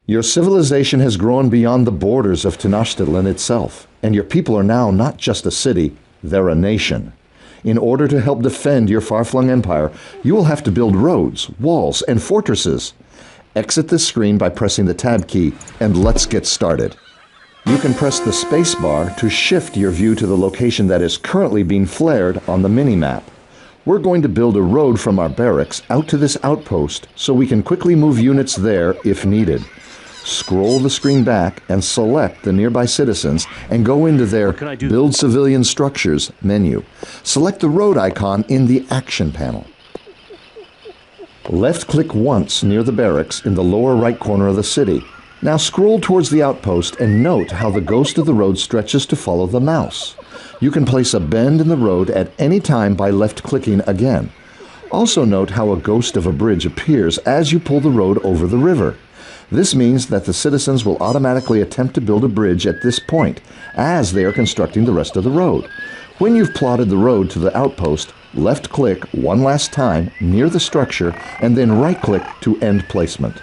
Your civilization has grown beyond the borders of Tenochtitlan itself, and your people are now not just a city, they're a nation. In order to help defend your far-flung empire, you will have to build roads, walls, and fortresses. Exit this screen by pressing the Tab key, and let's get started. You can press the space bar to shift your view to the location that is currently being flared on the mini-map. We're going to build a road from our barracks out to this outpost so we can quickly move units there if needed. Scroll the screen back and select the nearby citizens and go into their Build Civilian Structures menu. Select the road icon in the Action panel. Left-click once near the barracks in the lower right corner of the city. Now scroll towards the outpost and note how the ghost of the road stretches to follow the mouse. You can place a bend in the road at any time by left-clicking again. Also note how a ghost of a bridge appears as you pull the road over the river. This means that the citizens will automatically attempt to build a bridge at this point, as they are constructing the rest of the road. When you've plotted the road to the outpost, left-click one last time near the structure, and then right-click to end placement.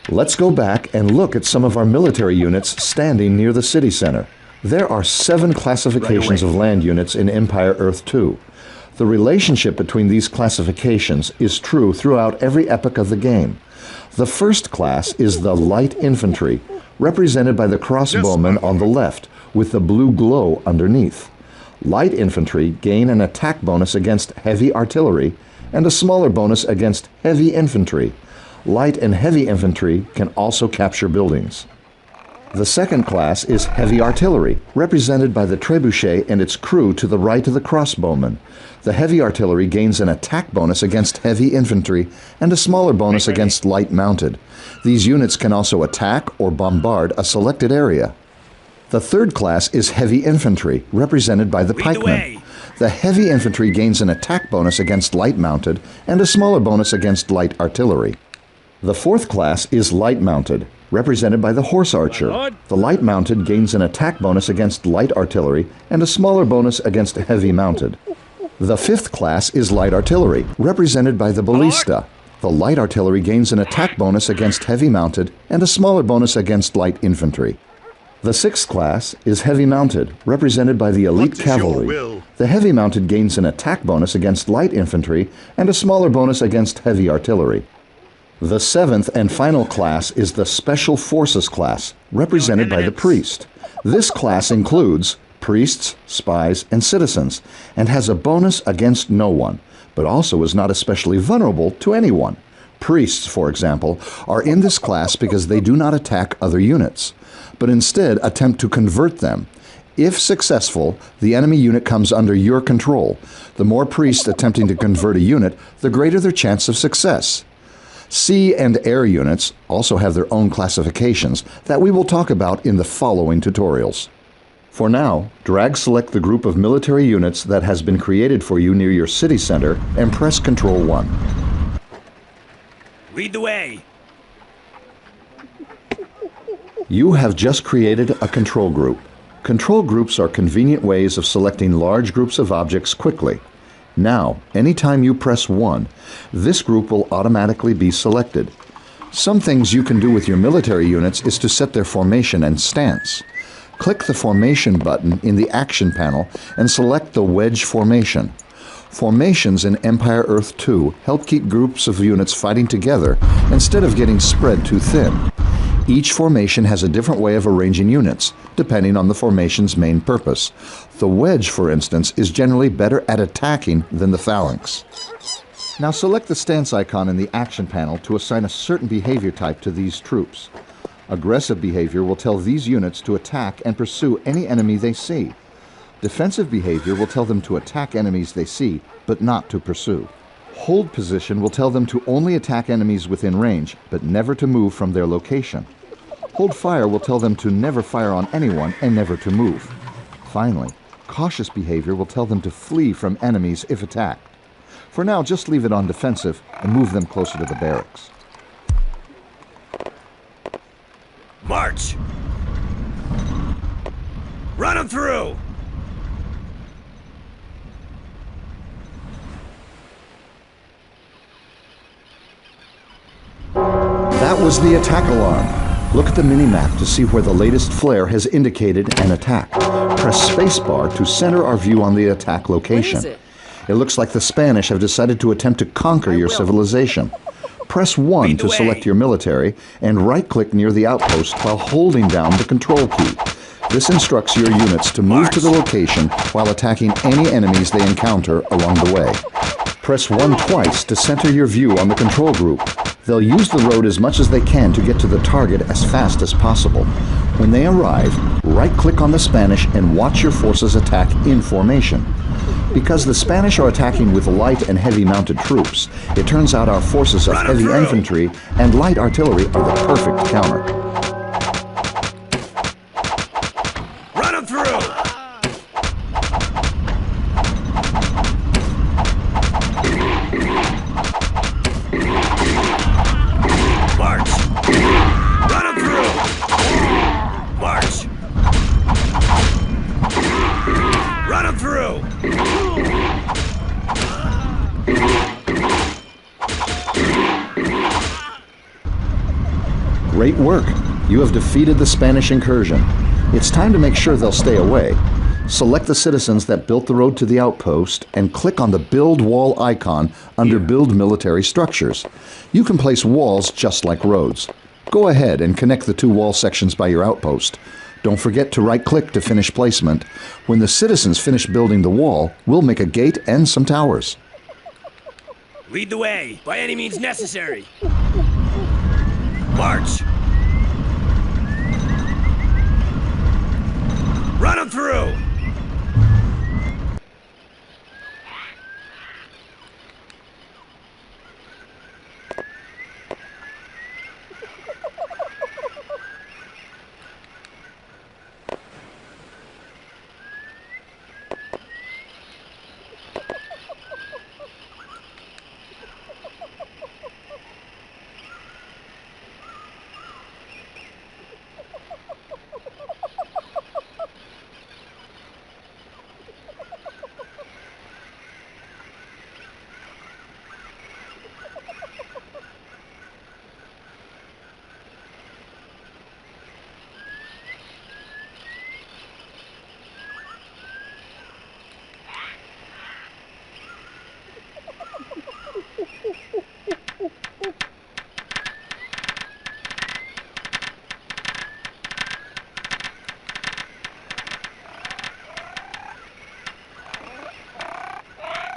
Let's go back and look at some of our military units standing near the city center. There are 7 classifications of land units in Empire Earth 2. The relationship between these classifications is true throughout every epoch of the game. The first class is the light infantry, represented by the crossbowmen on the left, with the blue glow underneath. Light infantry gain an attack bonus against heavy artillery and a smaller bonus against heavy infantry. Light and heavy infantry can also capture buildings. The second class is heavy artillery, represented by the trebuchet and its crew to the right of the crossbowmen. The heavy artillery gains an attack bonus against heavy infantry and a smaller bonus against light mounted. These units can also attack or bombard a selected area. The third class is heavy infantry, represented by the pikemen. The heavy infantry gains an attack bonus against light mounted and a smaller bonus against light artillery. The fourth class is light-mounted, represented by the horse archer. The light-mounted gains an attack bonus against light artillery and a smaller bonus against heavy-mounted. The fifth class is light artillery, represented by the ballista. The light artillery gains an attack bonus against heavy-mounted and a smaller bonus against light infantry. The sixth class is heavy-mounted, represented by the elite cavalry. The heavy-mounted gains an attack bonus against light infantry and a smaller bonus against heavy artillery. The seventh and final class is the Special Forces class, represented by the priest. This class includes priests, spies, and citizens, and has a bonus against no one, but also is not especially vulnerable to anyone. Priests, for example, are in this class because they do not attack other units, but instead attempt to convert them. If successful, the enemy unit comes under your control. The more priests attempting to convert a unit, the greater their chance of success. Sea and air units also have their own classifications that we will talk about in the following tutorials. For now, drag-select the group of military units that has been created for you near your city center and press Ctrl 1. Lead the way! You have just created a control group. Control groups are convenient ways of selecting large groups of objects quickly. Now, anytime you press 1, this group will automatically be selected. Some things you can do with your military units is to set their formation and stance. Click the Formation button in the Action panel and select the Wedge Formation. Formations in Empire Earth 2 help keep groups of units fighting together instead of getting spread too thin. Each formation has a different way of arranging units, depending on the formation's main purpose. The wedge, for instance, is generally better at attacking than the phalanx. Now select the stance icon in the Action panel to assign a certain behavior type to these troops. Aggressive behavior will tell these units to attack and pursue any enemy they see. Defensive behavior will tell them to attack enemies they see, but not to pursue. Hold position will tell them to only attack enemies within range, but never to move from their location. Hold fire will tell them to never fire on anyone and never to move. Finally, cautious behavior will tell them to flee from enemies if attacked. For now, just leave it on defensive and move them closer to the barracks. March! Run them through! That was the attack alarm. Look at the minimap to see where the latest flare has indicated an attack. Press spacebar to center our view on the attack location. What is it? It looks like the Spanish have decided to attempt to conquer your civilization. Press 1 Lead the to way. select your military and right-click near the outpost while holding down the control key. This instructs your units to move to the location while attacking any enemies they encounter along the way. Press 1 twice to center your view on the control group. They'll use the road as much as they can to get to the target as fast as possible. When they arrive, right-click on the Spanish and watch your forces attack in formation. Because the Spanish are attacking with light and heavy mounted troops, it turns out our forces of heavy infantry and light artillery are the perfect counter. Run them through! March! Run them through! March! Run them through! Great work! You have defeated the Spanish incursion. It's time to make sure they'll stay away. Select the citizens that built the road to the outpost and click on the Build Wall icon under Build Military Structures. You can place walls just like roads. Go ahead and connect the two wall sections by your outpost. Don't forget to right-click to finish placement. When the citizens finish building the wall, we'll make a gate and some towers. Lead the way, by any means necessary. March! Run them through!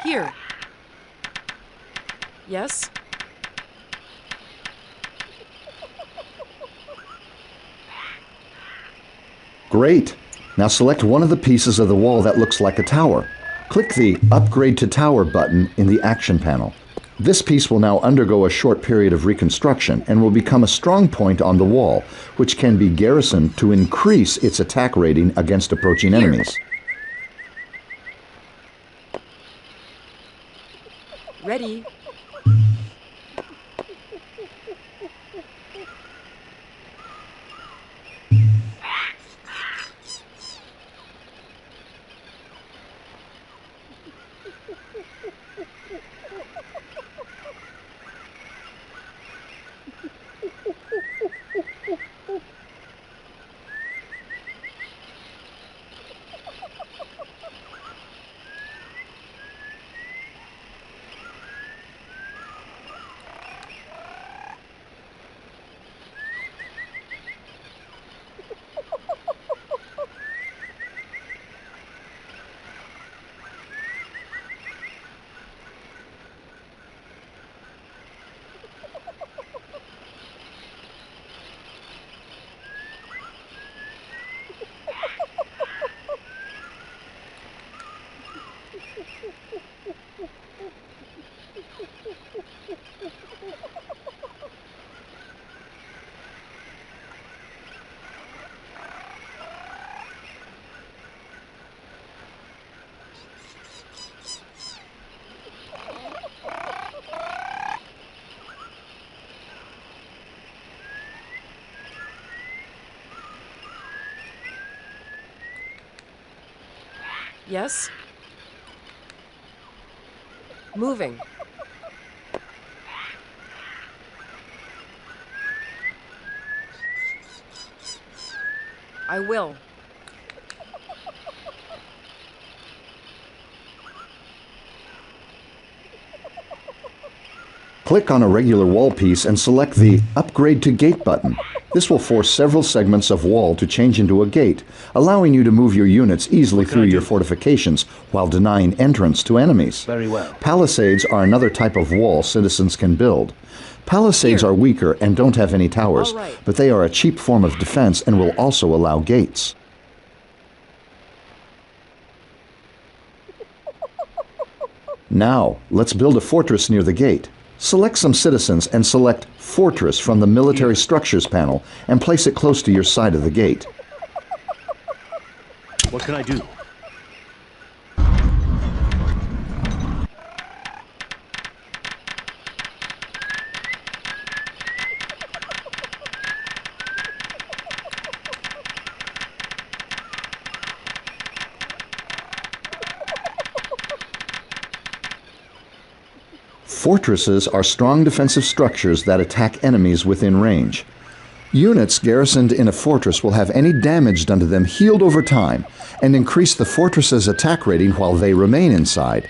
Here. Yes? Great! Now select one of the pieces of the wall that looks like a tower. Click the Upgrade to Tower button in the Action panel. This piece will now undergo a short period of reconstruction and will become a strong point on the wall, which can be garrisoned to increase its attack rating against approaching enemies. Ready. Yes? Moving. I will. Click on a regular wall piece and select the Upgrade to Gate button. This will force several segments of wall to change into a gate, allowing you to move your units easily through your fortifications while denying entrance to enemies. Very well. Palisades are another type of wall citizens can build. Palisades are weaker and don't have any towers, All right. but they are a cheap form of defense and will also allow gates. Now, let's build a fortress near the gate. Select some citizens and select Fortress from the Military Structures panel and place it close to your side of the gate. What can I do? Fortresses are strong defensive structures that attack enemies within range. Units garrisoned in a fortress will have any damage done to them healed over time and increase the fortress's attack rating while they remain inside.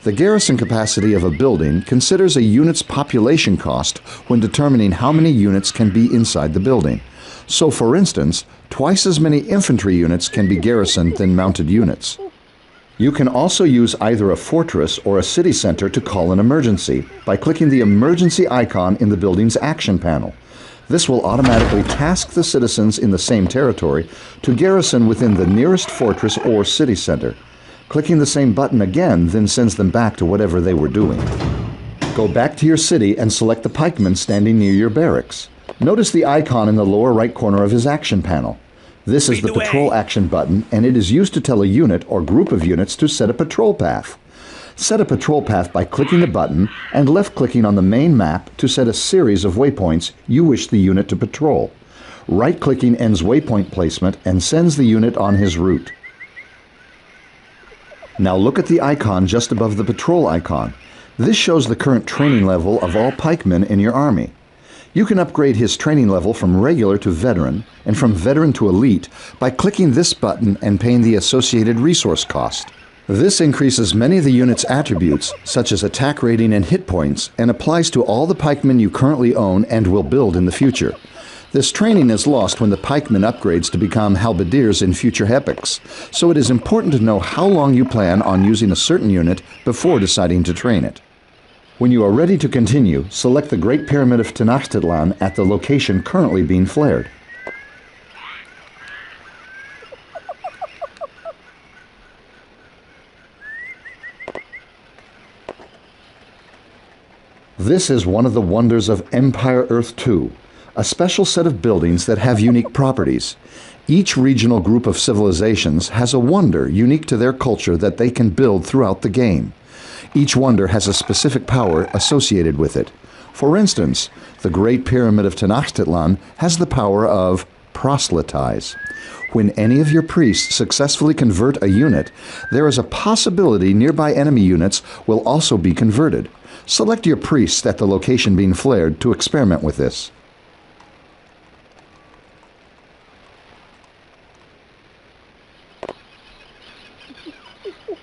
The garrison capacity of a building considers a unit's population cost when determining how many units can be inside the building. So, for instance, twice as many infantry units can be garrisoned than mounted units. You can also use either a fortress or a city center to call an emergency by clicking the emergency icon in the building's action panel. This will automatically task the citizens in the same territory to garrison within the nearest fortress or city center. Clicking the same button again then sends them back to whatever they were doing. Go back to your city and select the pikeman standing near your barracks. Notice the icon in the lower right corner of his action panel. This is the patrol action button, and it is used to tell a unit or group of units to set a patrol path. Set a patrol path by clicking the button and left-clicking on the main map to set a series of waypoints you wish the unit to patrol. Right-clicking ends waypoint placement and sends the unit on his route. Now look at the icon just above the patrol icon. This shows the current training level of all pikemen in your army. You can upgrade his training level from regular to veteran and from veteran to elite by clicking this button and paying the associated resource cost. This increases many of the unit's attributes, such as attack rating and hit points, and applies to all the pikemen you currently own and will build in the future. This training is lost when the pikeman upgrades to become halberdiers in future epochs, so it is important to know how long you plan on using a certain unit before deciding to train it. When you are ready to continue, select the Great Pyramid of Tenochtitlan at the location currently being flared. This is one of the wonders of Empire Earth 2, a special set of buildings that have unique properties. Each regional group of civilizations has a wonder unique to their culture that they can build throughout the game. Each wonder has a specific power associated with it. For instance, the Great Pyramid of Tenochtitlan has the power of proselytize. When any of your priests successfully convert a unit, there is a possibility nearby enemy units will also be converted. Select your priests at the location being flared to experiment with this.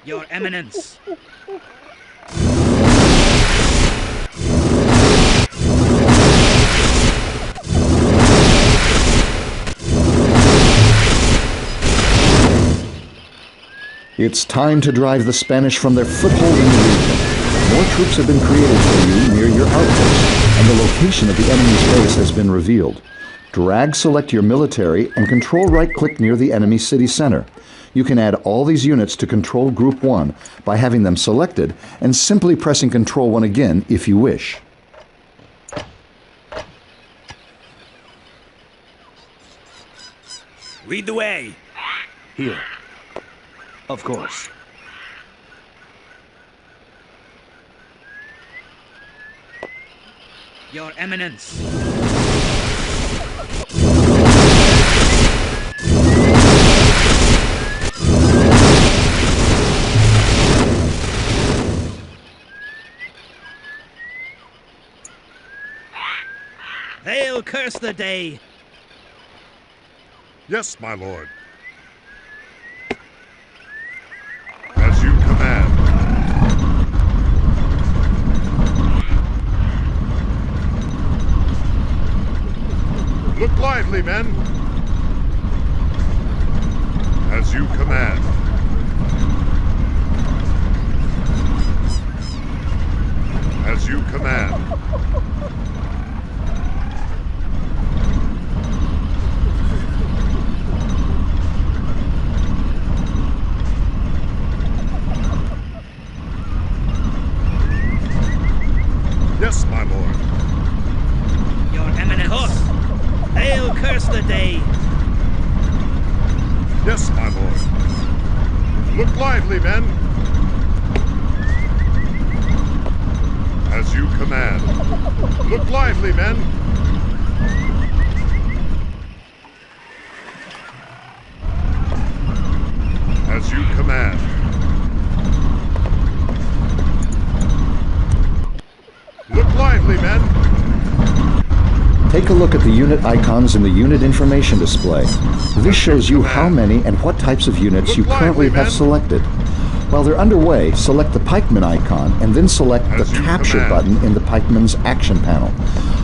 Your Eminence. It's time to drive the Spanish from their foothold in the region. More troops have been created for you near your outpost, and the location of the enemy's base has been revealed. Drag select your military and control right-click near the enemy city center. You can add all these units to Control Group 1 by having them selected and simply pressing Control 1 again if you wish. Lead the way. Here. Of course. Your Eminence. They'll curse the day. Yes, my lord. As you command. Look lively, men. As you command. As you command. Yes, my lord. Your Eminence. They'll curse the day. Yes, my lord. Look lively, men. As you command. Look lively, men. As you command. Look lively, men. Take a look at the unit icons in the unit information display. This shows you how many and what types of units you currently have selected. While they're underway, select the pikeman icon and then select the capture button in the pikeman's action panel.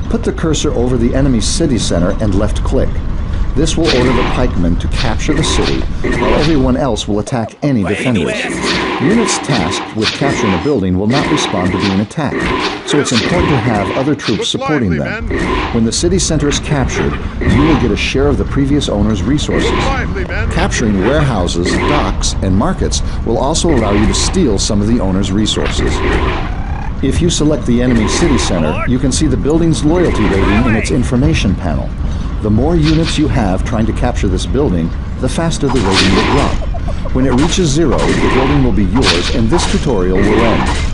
Put the cursor over the enemy's city center and left click. This will order the pikemen to capture the city, while everyone else will attack any defenders. Units tasked with capturing a building will not respond to being attacked, so it's important to have other troops supporting them. When the city center is captured, you will get a share of the previous owner's resources. Capturing warehouses, docks, and markets will also allow you to steal some of the owner's resources. If you select the enemy city center, you can see the building's loyalty rating in its information panel. The more units you have trying to capture this building, the faster the rating will drop. When it reaches 0, the building will be yours and this tutorial will end.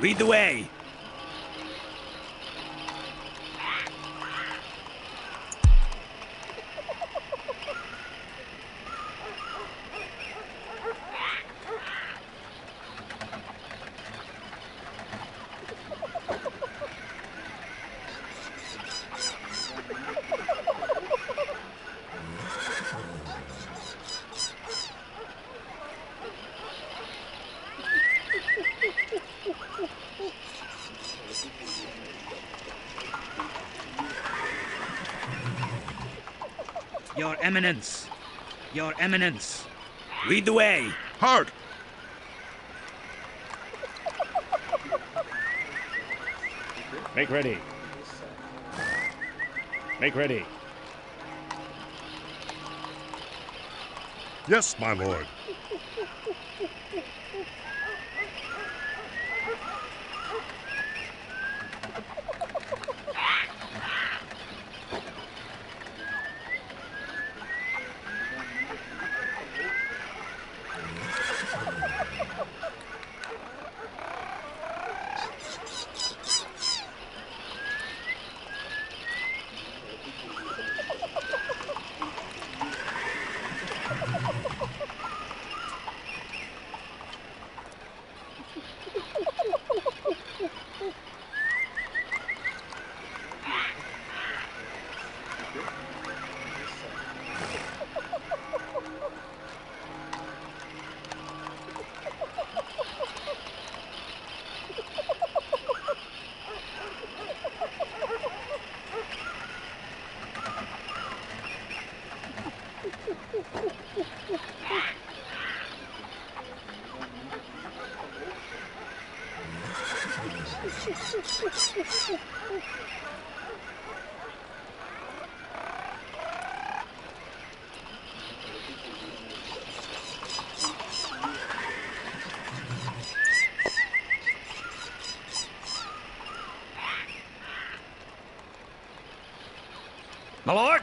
Lead the way. Your Eminence. Your Eminence. Lead the way. Hark! Make ready. Make ready. Yes, my lord. My lord!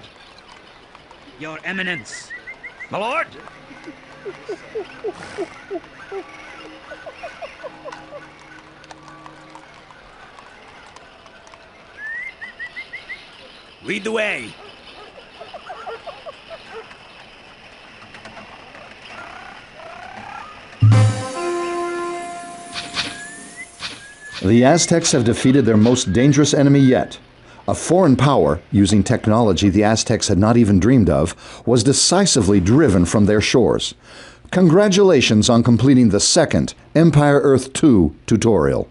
Your Eminence! My lord! Lead the way! The Aztecs have defeated their most dangerous enemy yet. A foreign power, using technology the Aztecs had not even dreamed of, was decisively driven from their shores. Congratulations on completing the second Empire Earth 2 tutorial.